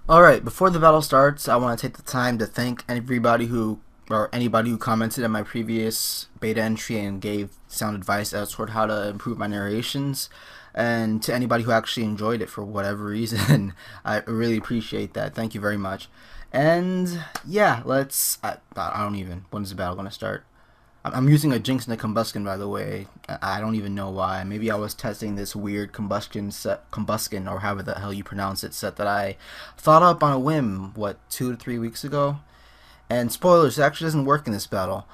Alright, before the battle starts, I want to take the time to thank anybody who commented on my previous beta entry and gave sound advice as toward how to improve my narrations, and to anybody who actually enjoyed it for whatever reason. I really appreciate that. Thank you very much. And yeah, I don't even. When is the battle going to start? I'm using a Jinx and a Combustion, by the way. I don't even know why. Maybe I was testing this weird Combustion, or however the hell you pronounce it, set that I thought up on a whim, what, 2 to 3 weeks ago? And spoilers, it actually doesn't work in this battle.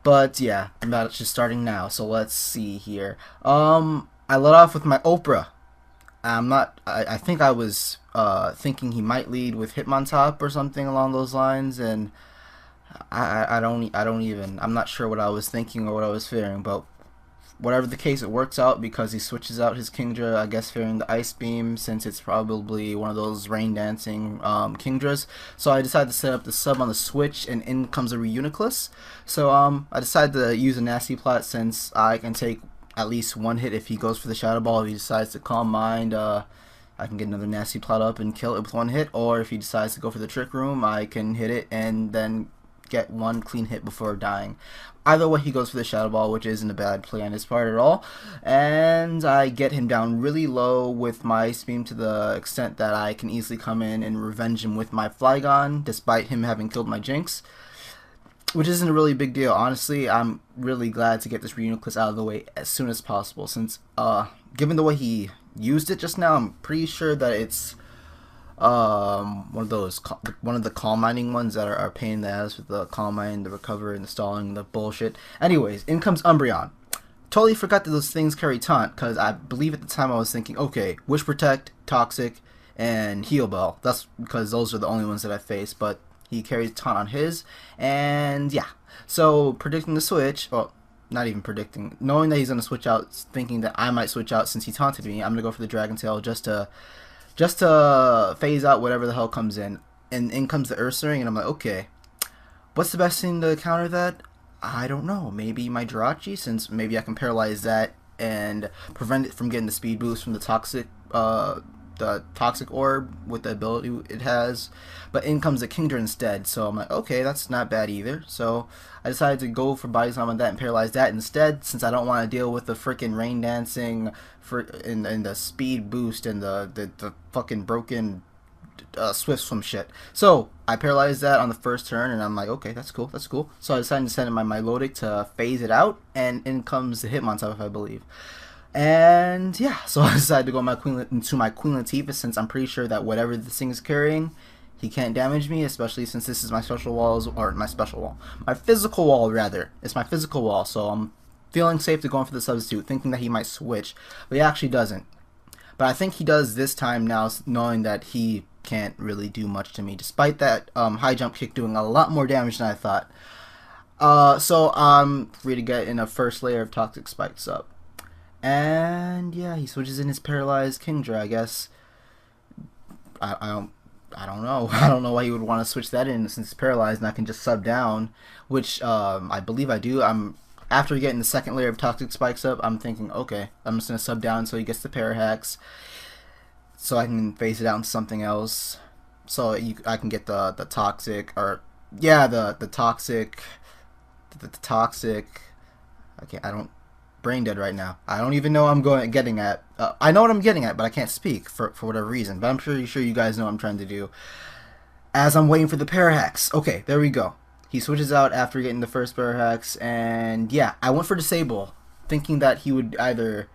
But yeah, the battle's just starting now, so let's see here. I let off with my Oprah. I think I was thinking he might lead with Hitmontop or something along those lines, and I'm not sure what I was thinking or what I was fearing, but whatever the case, it works out because he switches out his Kingdra, I guess fearing the Ice Beam, since it's probably one of those rain dancing Kingdras. So I decided to set up the sub on the switch, and in comes a Reuniclus. So I decided to use a Nasty Plot since I can take at least one hit if he goes for the Shadow Ball. If he decides to Calm Mind, I can get another Nasty Plot up and kill it with one hit, or if he decides to go for the Trick Room, I can hit it and then get one clean hit before dying. Either way, he goes for the Shadow Ball, which isn't a bad play on his part at all, and I get him down really low with my Ice Beam to the extent that I can easily come in and revenge him with my Flygon, despite him having killed my Jinx, which isn't a really big deal. Honestly, I'm really glad to get this Reuniclus out of the way as soon as possible, since given the way he used it just now, I'm pretty sure that it's one of the calm mining ones that are a pain in the ass, with the calm mine, the recover, and the stalling, the bullshit. Anyways, in comes Umbreon. Totally forgot that those things carry taunt, because I believe at the time I was thinking, okay, Wish Protect, Toxic, and Heal Bell. That's because those are the only ones that I face, but he carries taunt on his, and yeah. So predicting the switch, well, not even predicting, knowing that he's going to switch out, thinking that I might switch out since he taunted me, I'm going to go for the Dragon Tail just to phase out whatever the hell comes in. And in comes the Ursaring, and I'm like, okay, what's the best thing to counter that? I don't know. Maybe my Jirachi, since maybe I can paralyze that and prevent it from getting the speed boost from the toxic orb with the ability it has. But in comes the Kingdra instead, so I'm like, okay, that's not bad either. So I decided to go for Body Slam on that and paralyze that instead, since I don't want to deal with the freaking rain dancing and the speed boost and the fucking broken Swift Swim shit. So I paralyzed that on the first turn, and I'm like, okay, that's cool, that's cool. So I decided to send in my Milotic to phase it out, and in comes the Hitmontop, I believe. And yeah, so I decided to go into my Queen Latifah, since I'm pretty sure that whatever this thing is carrying, he can't damage me, especially since this is my special walls, or my special wall. My physical wall, rather. It's my physical wall, so I'm feeling safe to go in for the substitute, thinking that he might switch, but he actually doesn't. But I think he does this time now, knowing that he can't really do much to me, despite that high jump kick doing a lot more damage than I thought. So I'm free to get in a first layer of Toxic Spikes up. And yeah, he switches in his paralyzed Kingdra, I guess. I don't know. I don't know why he would want to switch that in since it's paralyzed and I can just sub down, which I believe I do. After getting the second layer of Toxic Spikes up, I'm thinking, okay, I'm just gonna sub down until he gets the Parahex, so I can phase it out into something else. So I can get the toxic, or yeah, the toxic. Okay, I don't. Brain dead right now. I don't even know what I'm getting at. I know what I'm getting at, but I can't speak for whatever reason. But I'm pretty sure you guys know what I'm trying to do. As I'm waiting for the Parahex. Okay, there we go. He switches out after getting the first Parahex, and yeah, I went for Disable, thinking that he would either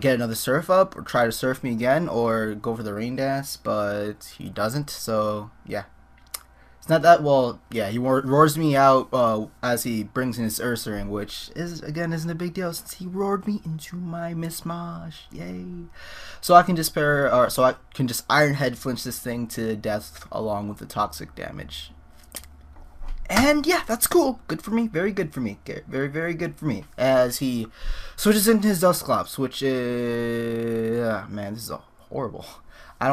get another Surf up, or try to Surf me again, or go for the Rain Dance, but he doesn't, so yeah. Not that, well, yeah, he roars me out as he brings in his Ursaring, which isn't a big deal since he roared me into my Miss Mosh. Yay! So I can just Iron Head flinch this thing to death along with the toxic damage. And yeah, that's cool. Good for me. Very good for me. Very, very good for me. As he switches into his Dusclops, which is man, this is horrible. I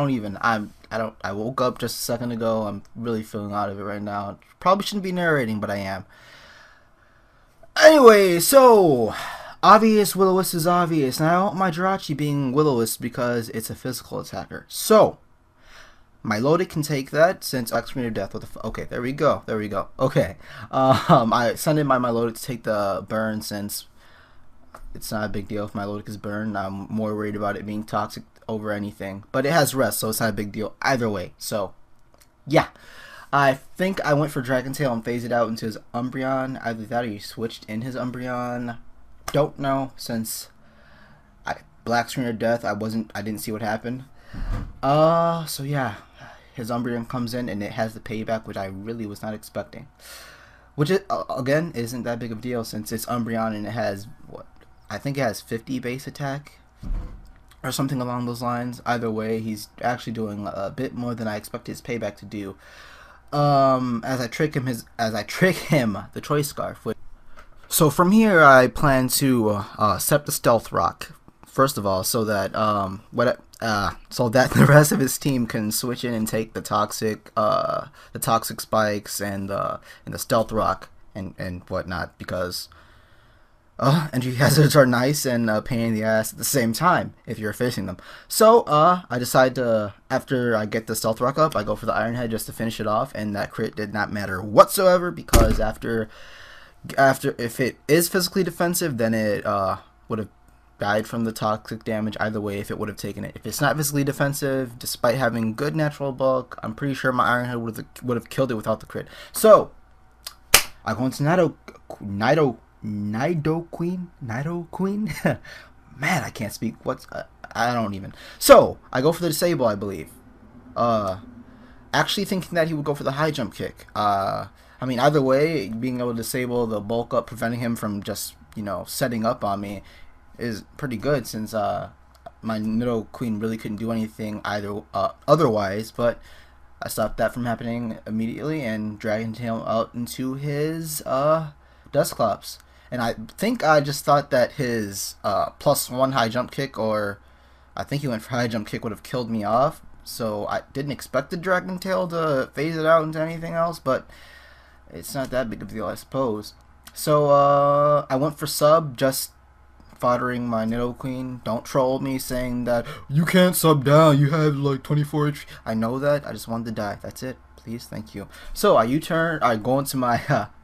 woke up just a second ago. I'm really feeling out of it right now. Probably shouldn't be narrating, but I am. Anyway, so obvious Will-O-Wisp is obvious. And I don't want my Jirachi being Will-O-Wisp because it's a physical attacker. So Milotic can take that since Black Screen of Death. What the okay, there we go. There we go. Okay. I sent in my Milotic to take the burn since it's not a big deal if Milotic is burned. I'm more worried about it being toxic over anything. But it has rest, so it's not a big deal either way. So, yeah. I think I went for Dragon Tail and phased it out into his Umbreon. Either that or he switched in his Umbreon. Don't know, since Black Screen of Death, I didn't see what happened. So yeah, his Umbreon comes in and it has the payback, which I really was not expecting. Which again isn't that big of a deal since it's Umbreon and it has what I think it has 50 base attack or something along those lines. Either way, he's actually doing a bit more than I expected his payback to do. As I trick him the Choice Scarf. So from here, I plan to set the Stealth Rock first of all, so that the rest of his team can switch in and take the toxic spikes and the Stealth Rock and whatnot, because entry hazards are nice and a pain in the ass at the same time if you're facing them. So I decide to, after I get the Stealth Rock up, I go for the Iron Head just to finish it off, and that crit did not matter whatsoever, because after if it is physically defensive, then it would have died from the toxic damage either way if it would have taken it. If it's not physically defensive, despite having good natural bulk, I'm pretty sure my Iron Head would have killed it without the crit. So I go into Nidoqueen. Man, I can't speak. I don't even. So I go for the Disable, I believe. Actually thinking that he would go for the high jump kick. I mean, either way, being able to disable the bulk up, preventing him from just, setting up on me, is pretty good, since my Nidoqueen really couldn't do anything otherwise. But I stopped that from happening immediately and Dragon Tail out into his Dusclops. And I think I just thought that his +1 high jump kick, or I think he went for high jump kick, would have killed me off. So I didn't expect the Dragon Tail to phase it out into anything else, but it's not that big of a deal, I suppose. So I went for sub, just foddering my Nidoqueen. Don't troll me saying that you can't sub down, you have like 24 HP. I know that, I just wanted to die. That's it. Please, thank you. So I go into my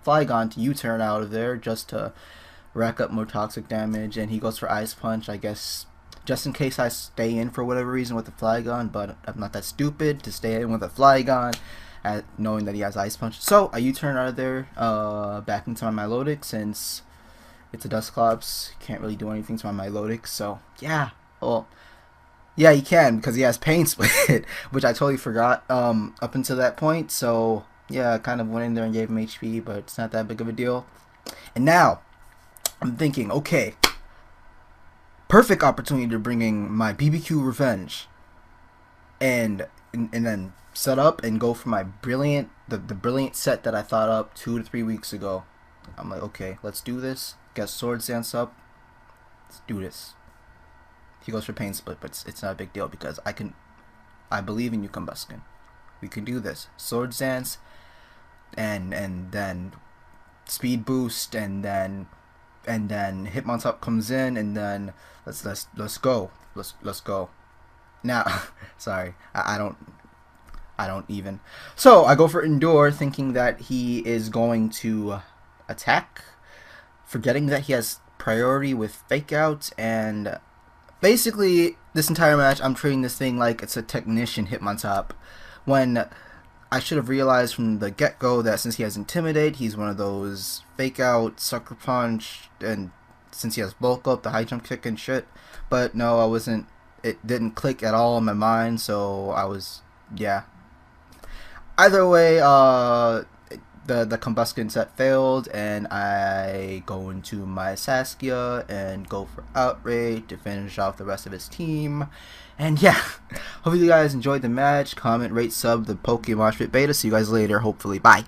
Flygon to U-turn out of there just to rack up more toxic damage, and he goes for Ice Punch, I guess, just in case I stay in for whatever reason with the Flygon, but I'm not that stupid to stay in with a Flygon knowing that he has Ice Punch. So I U-turn out of there back into my Milotic, since it's a Dusclops, can't really do anything to my Milotic. So yeah, well, yeah, he can, because he has Pain Split, which I totally forgot up until that point. So yeah, I kind of went in there and gave him HP, but it's not that big of a deal. And now I'm thinking, okay, perfect opportunity to bring in my BBQ Revenge, and then set up and go for my brilliant set that I thought up 2 to 3 weeks ago. I'm like, okay, let's do this. Get Swords Dance up. Let's do this. He goes for Pain Split, but it's not a big deal, because I believe in you, Combuskin. We can do this. Swords Dance, and then Speed Boost, and then Hitmontop comes in, and then let's go. Let's go. Now, sorry, I don't even. So I go for Endure, thinking that he is going to attack, forgetting that he has priority with Fake Out, and basically this entire match I'm treating this thing like it's a technician Hitmontop, when I should have realized from the get-go that since he has Intimidate, he's one of those Fake Out, Sucker Punch, and since he has Bulk Up, the high jump kick and shit. But no, I wasn't. It didn't click at all in my mind, so I was, yeah. Either way, the Combuskin set failed, and I go into my Saskia and go for Outrage to finish off the rest of his team. And yeah, hopefully you guys enjoyed the match. Comment, rate, sub the PokeMoshPitBeta. See you guys later, hopefully. Bye.